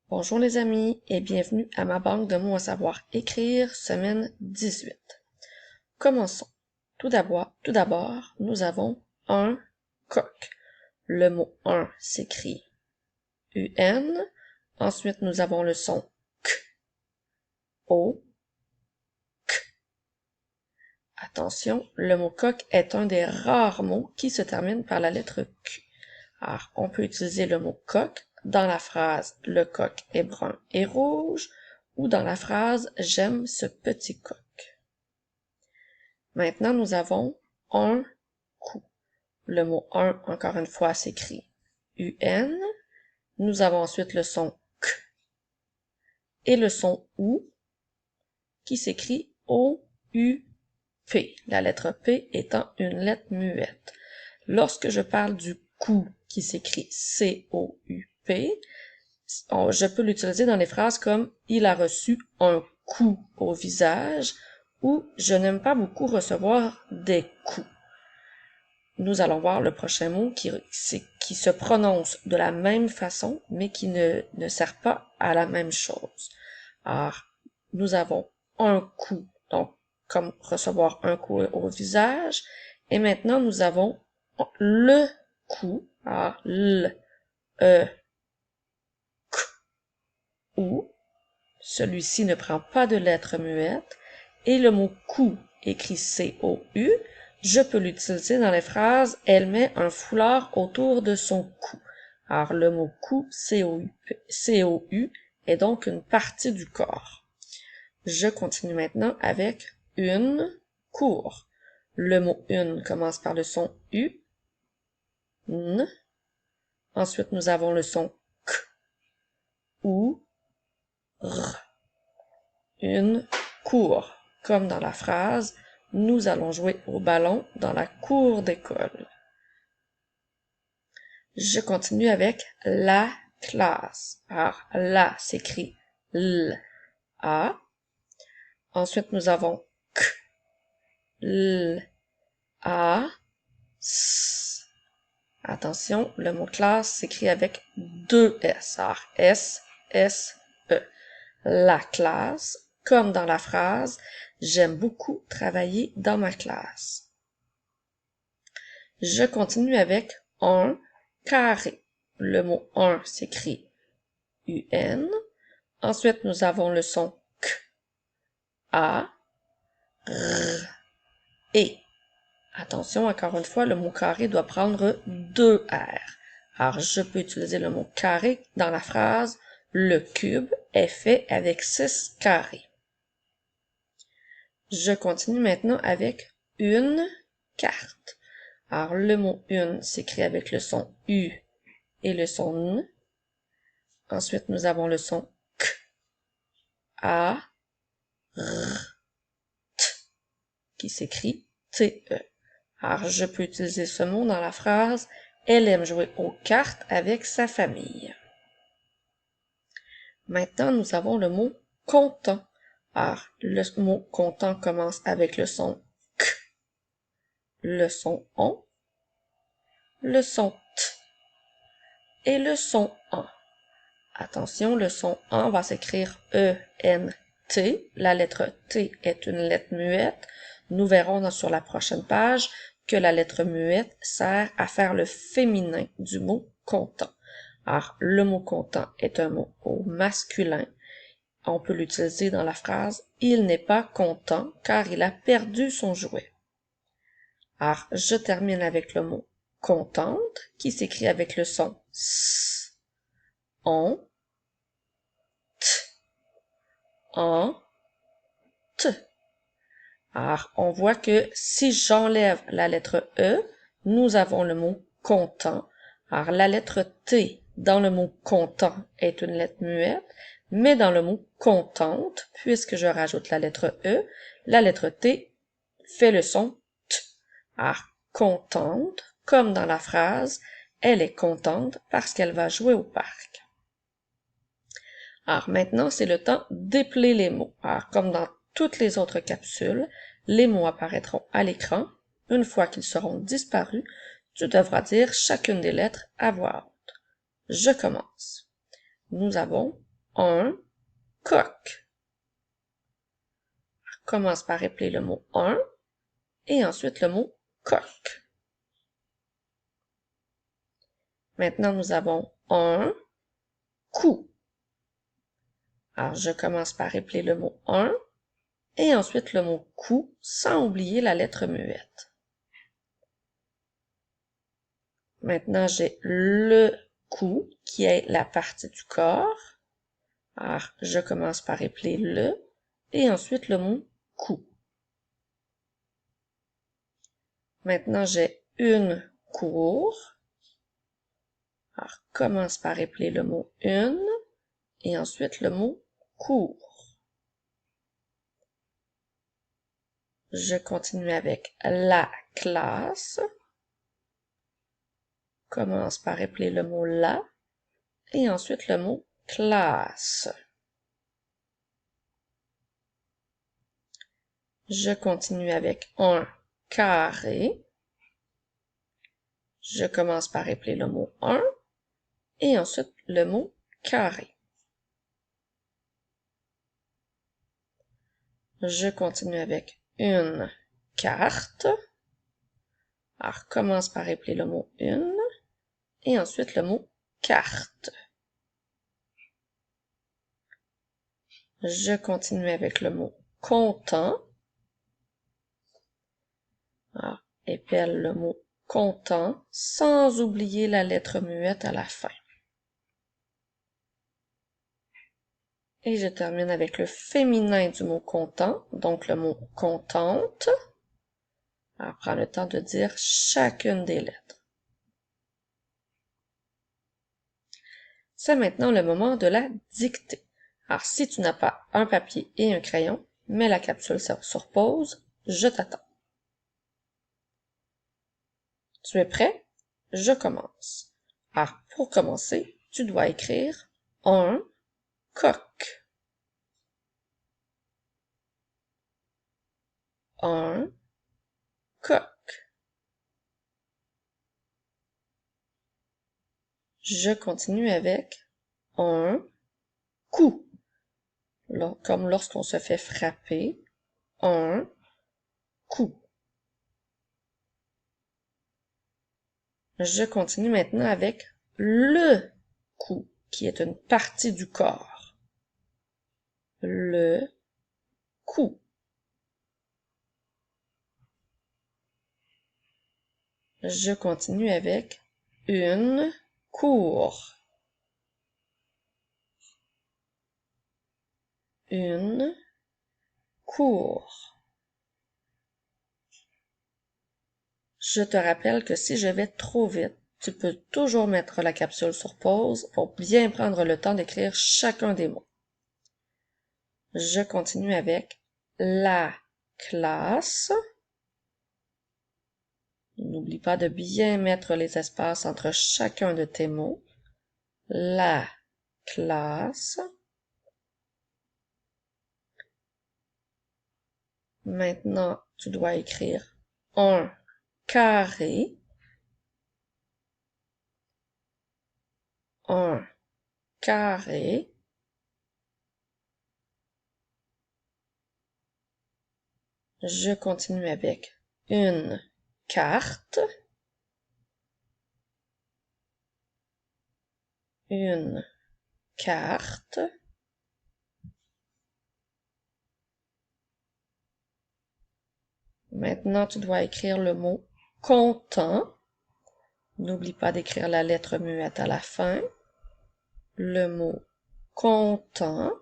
Bonjour les amis et bienvenue à ma banque de mots à savoir écrire, semaine 18. Commençons. Tout d'abord, nous avons un coq. Le mot un s'écrit UN. Ensuite, nous avons le son K, O, K. Attention, le mot coq est un des rares mots qui se termine par la lettre Q. Alors, on peut utiliser le mot coq dans la phrase « Le coq est brun et rouge » ou dans la phrase « J'aime ce petit coq ». Maintenant, nous avons un coup. Le mot un, encore une fois, s'écrit UN. Nous avons ensuite le son K et le son OU qui s'écrit O-U-P, la lettre P étant une lettre muette. Lorsque je parle du coup qui s'écrit C-O-U-P, je peux l'utiliser dans les phrases comme « Il a reçu un coup au visage » ou « Je n'aime pas beaucoup recevoir des coups ». Nous allons voir le prochain mot qui se prononce de la même façon, mais qui ne sert pas à la même chose. Alors, nous avons un coup, donc comme recevoir un coup au visage, et maintenant nous avons le coup, alors L, E, K, ou, celui-ci ne prend pas de lettres muettes, et le mot coup, écrit C-O-U, je peux l'utiliser dans les phrases « Elle met un foulard autour de son cou ». Alors, le mot cou, C-O-U, est donc une partie du corps. Je continue maintenant avec une cour. Le mot une commence par le son U, N. Ensuite, nous avons le son K, ou, R. Une cour. Comme dans la phrase « Nous allons jouer au ballon dans la cour d'école ». Je continue avec la classe. Alors, la s'écrit L-A. Ensuite, nous avons K, L-A, S. Attention, le mot classe s'écrit avec deux S. Alors, S-S-E. La classe, comme dans la phrase « J'aime beaucoup travailler dans ma classe ». Je continue avec un carré. Le mot un s'écrit UN. Ensuite, nous avons le son K, A, R, E. Attention, encore une fois, le mot carré doit prendre deux R. Alors, je peux utiliser le mot carré dans la phrase « Le cube est fait avec 6 carrés ». Je continue maintenant avec une carte. Alors, le mot une s'écrit avec le son U et le son N. Ensuite, nous avons le son K, A, R, T, qui s'écrit T-E. Alors, je peux utiliser ce mot dans la phrase « Elle aime jouer aux cartes avec sa famille ». Maintenant, nous avons le mot « content ». Alors, le mot « content » commence avec le son « K », le son « on », le son « t » et le son « en ». Attention, le son « en » va s'écrire E-N-T. La lettre T est une lettre muette. Nous verrons sur la prochaine page que la lettre muette sert à faire le féminin du mot « content ». Alors, le mot « content » est un mot au masculin. On peut l'utiliser dans la phrase « Il n'est pas content car il a perdu son jouet ». Alors, je termine avec le mot « contente » qui s'écrit avec le son « s », « on », « t », « en », « t ». Alors, on voit que si j'enlève la lettre E, nous avons le mot « content ». Alors, la lettre T dans le mot « content » est une lettre muette, mais dans le mot « contente », puisque je rajoute la lettre E, la lettre T fait le son « t ». Alors, contente, comme dans la phrase « Elle est contente parce qu'elle va jouer au parc ». Alors, maintenant, c'est le temps d'épeler les mots. Alors, comme dans toutes les autres capsules, les mots apparaîtront à l'écran. Une fois qu'ils seront disparus, tu devras dire chacune des lettres à voix haute. Je commence. Nous avons un coq. On commence par épeler le mot un et ensuite le mot coq. Maintenant, nous avons un coup. Alors, je commence par épeler le mot un et ensuite le mot coup sans oublier la lettre muette. Maintenant, j'ai le cou qui est la partie du corps. Alors, je commence par épeler le et ensuite le mot cou. Maintenant, j'ai une cour. Alors, commence par épeler le mot une et ensuite le mot cour. Je continue avec la classe. Commence par épeler le mot la et ensuite le mot classe. Je continue avec un carré. Je commence par épeler le mot un et ensuite le mot carré. Je continue avec une carte. Alors, commence par épeler le mot une et ensuite le mot carte. Je continue avec le mot content. Alors, épelle le mot content sans oublier la lettre muette à la fin. Et je termine avec le féminin du mot content, donc le mot contente. Alors, prends le temps de dire chacune des lettres. C'est maintenant le moment de la dictée. Alors, si tu n'as pas un papier et un crayon, mets la capsule sur pause, je t'attends. Tu es prêt? Je commence. Alors, pour commencer, tu dois écrire un coq. Un coq. Je continue avec un coup. Comme lorsqu'on se fait frapper, un coup. Je continue maintenant avec le cou, qui est une partie du corps. Le cou. Je continue avec une cour. Une cour. Je te rappelle que si je vais trop vite, tu peux toujours mettre la capsule sur pause pour bien prendre le temps d'écrire chacun des mots. Je continue avec la classe. N'oublie pas de bien mettre les espaces entre chacun de tes mots. La classe. Maintenant, tu dois écrire un carré. Un carré. Je continue avec une carte. Une carte. Maintenant, tu dois écrire le mot content. N'oublie pas d'écrire la lettre muette à la fin. Le mot content.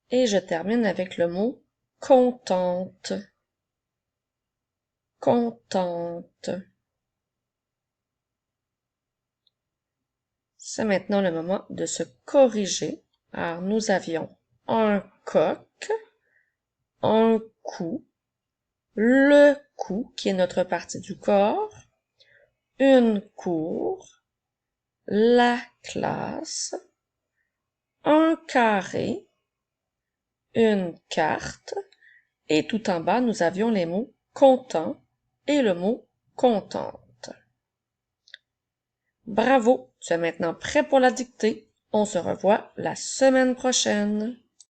Et je termine avec le mot contente. Contente. C'est maintenant le moment de se corriger. Alors, nous avions un coq, un cou, le cou, qui est notre partie du corps, une cour, la classe, un carré, une carte, et tout en bas, nous avions les mots content et le mot contente. Bravo, tu es maintenant prêt pour la dictée. On se revoit la semaine prochaine.